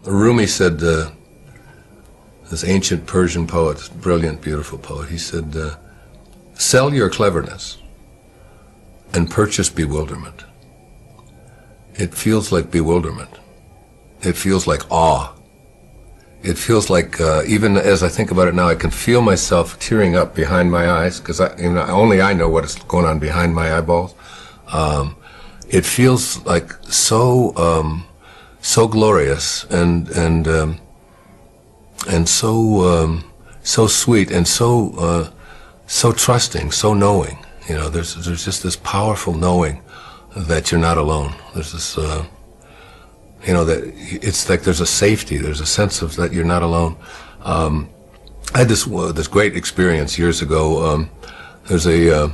Rumi said, this ancient Persian poet, brilliant, beautiful poet, he said, sell your cleverness and purchase bewilderment. It feels like bewilderment. It feels like awe. It feels like, even as I think about it now, I can feel myself tearing up behind my eyes, because only I know what is going on behind my eyeballs. It feels like so glorious and so sweet and so trusting, so knowing. You know, there's just this powerful knowing that you're not alone. There's this, you know, that it's like there's a safety, there's a sense of that you're not alone. I had this great experience years ago. There's a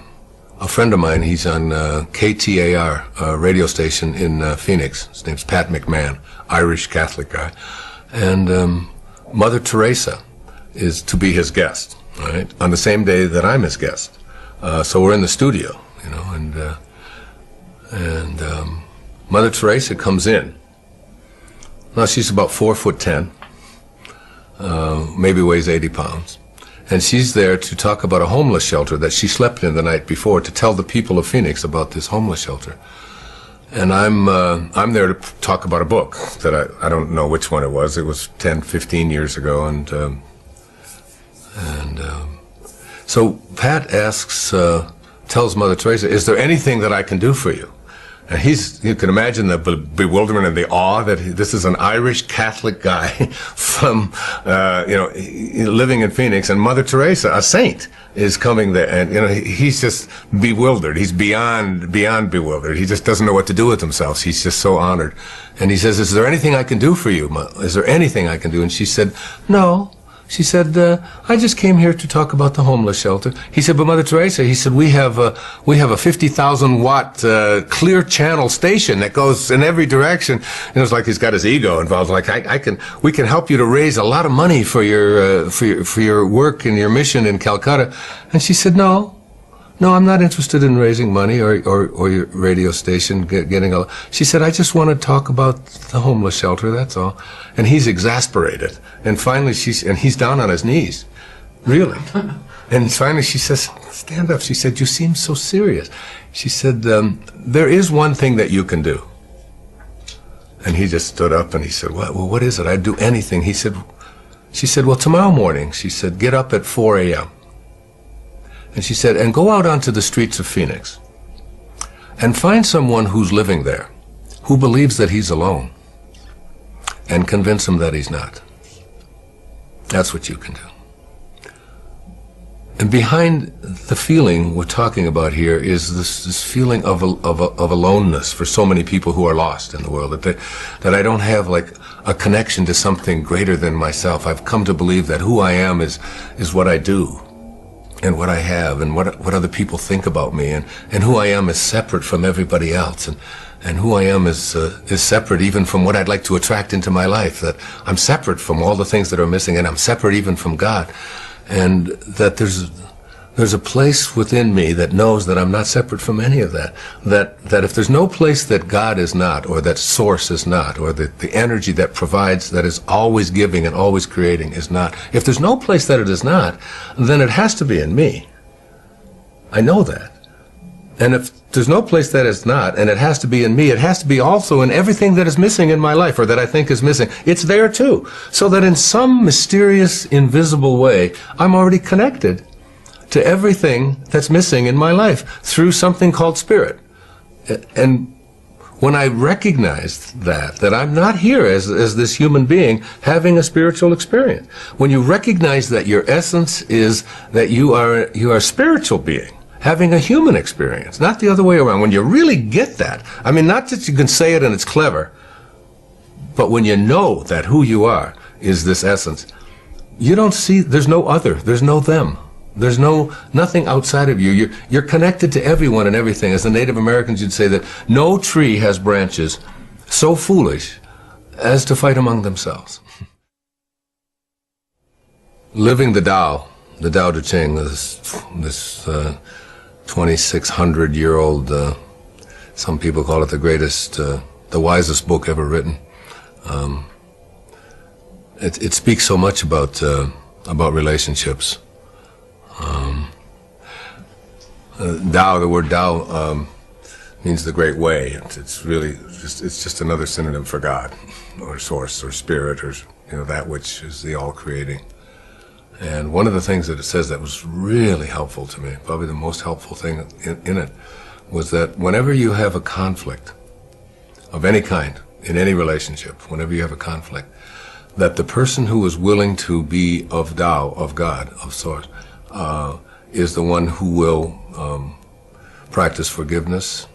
friend of mine, he's on KTAR, radio station in Phoenix. His name's Pat McMahon, Irish Catholic guy. And Mother Teresa is to be his guest, right, on the same day that I'm his guest. So we're in the studio, you know, and Mother Teresa comes in. Now she's about 4'10", maybe weighs 80 pounds. And she's there to talk about a homeless shelter that she slept in the night before, to tell the people of Phoenix about this homeless shelter. And I'm there to talk about a book that I don't know which one it was. It was 10, 15 years ago, so Pat tells Mother Teresa, "Is there anything that I can do for you?" And you can imagine the bewilderment and the awe that this is an Irish Catholic guy from, living in Phoenix, and Mother Teresa, a saint, is coming there, and he's just bewildered. He's beyond bewildered. He just doesn't know what to do with himself. He's just so honored, and he says, "Is there anything I can do for you? Is there anything I can do?" And she said, "No." She said, "I just came here to talk about the homeless shelter." He said, "But Mother Teresa," he said, we have a 50,000 watt clear channel station that goes in every direction." And it was like he's got his ego involved. Like we can help you to raise a lot of money for your work and your mission in Calcutta. And she said, "No, I'm not interested in raising money or your radio station getting a." She said, "I just want to talk about the homeless shelter, that's all." And he's exasperated. And finally he's down on his knees. Really. And finally she says, "Stand up." She said, "You seem so serious." She said, "There is one thing that you can do." And he just stood up and he said, "Well, what is it? I'd do anything." She said, "Well, tomorrow morning," she said, "get up at 4 a.m. And she said, and go out onto the streets of Phoenix and find someone who's living there, who believes that he's alone, and convince him that he's not. That's what you can do." And behind the feeling we're talking about here is this feeling of aloneness for so many people who are lost in the world, that I don't have like a connection to something greater than myself. I've come to believe that who I am is what I do, and what I have, and what other people think about me, and who I am is separate from everybody else, and who I am is separate even from what I'd like to attract into my life, that I'm separate from all the things that are missing, and I'm separate even from God, and that there's a place within me that knows that I'm not separate from any of that, that if there's no place that God is not, or that source is not, or the energy that provides, that is always giving and always creating is not, if there's no place that it is not, then it has to be in me. I know that. And if there's no place that is not, and it has to be in me, it has to be also in everything that is missing in my life, or that I think is missing. It's there too. So that in some mysterious, invisible way, I'm already connected to everything that's missing in my life through something called spirit. And when I recognized that I'm not here as this human being having a spiritual experience, when you recognize that your essence is that you are a spiritual being having a human experience, not the other way around, when you really get that, I mean, not that you can say it and it's clever, but when you know that who you are is this essence, you don't see, there's no other, there's no them. There's nothing outside of you. You're connected to everyone and everything. As the Native Americans, you'd say that no tree has branches so foolish as to fight among themselves. Living the Tao Te Ching, this 2,600-year-old, some people call it the greatest the wisest book ever written. It speaks so much about relationships. Tao, the word Tao, means the great way. It's really just another synonym for God, or source, or spirit, or that which is the all-creating. And one of the things that it says that was really helpful to me, probably the most helpful thing in it, was that whenever you have a conflict of any kind, in any relationship, whenever you have a conflict, that the person who is willing to be of Tao, of God, of Source, is the one who will practice forgiveness,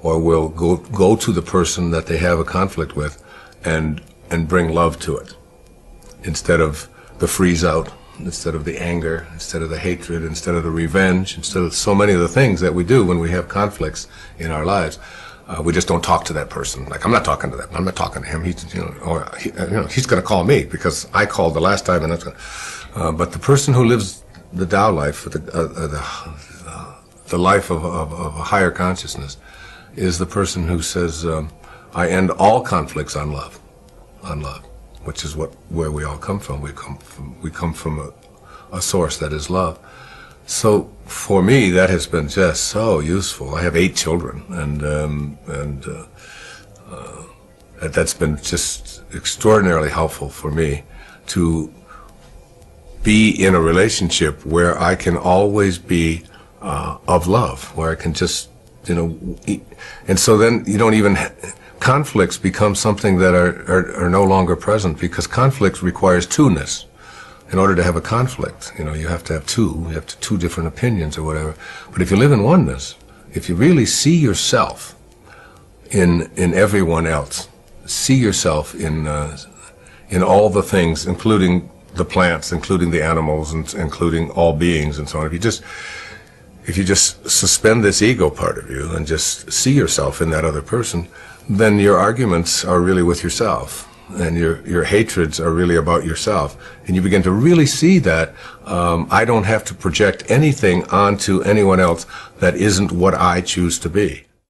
or will go to the person that they have a conflict with and bring love to it, instead of the freeze out, instead of the anger, instead of the hatred, instead of the revenge, instead of so many of the things that we do when we have conflicts in our lives. We just don't talk to that person. Like, I'm not talking to that. I'm not talking to him. He's, he's going to call me because I called the last time, and that's but the person who lives the Tao life, the life of a higher consciousness, is the person who says, "I end all conflicts on love, which is where we all come from. We come from a source that is love." So for me, that has been just so useful. I have 8 children, and that's been just extraordinarily helpful for me to be in a relationship where I can always be of love, where I can just, and so then you don't even, conflicts become something that are no longer present, because conflict requires two-ness. In order to have a conflict, you have to have two different opinions or whatever. But if you live in oneness, if you really see yourself in everyone else, see yourself in all the things, including the plants, including the animals, and including all beings and so on. If you just suspend this ego part of you and just see yourself in that other person, then your arguments are really with yourself, and your hatreds are really about yourself, and you begin to really see that I don't have to project anything onto anyone else that isn't what I choose to be.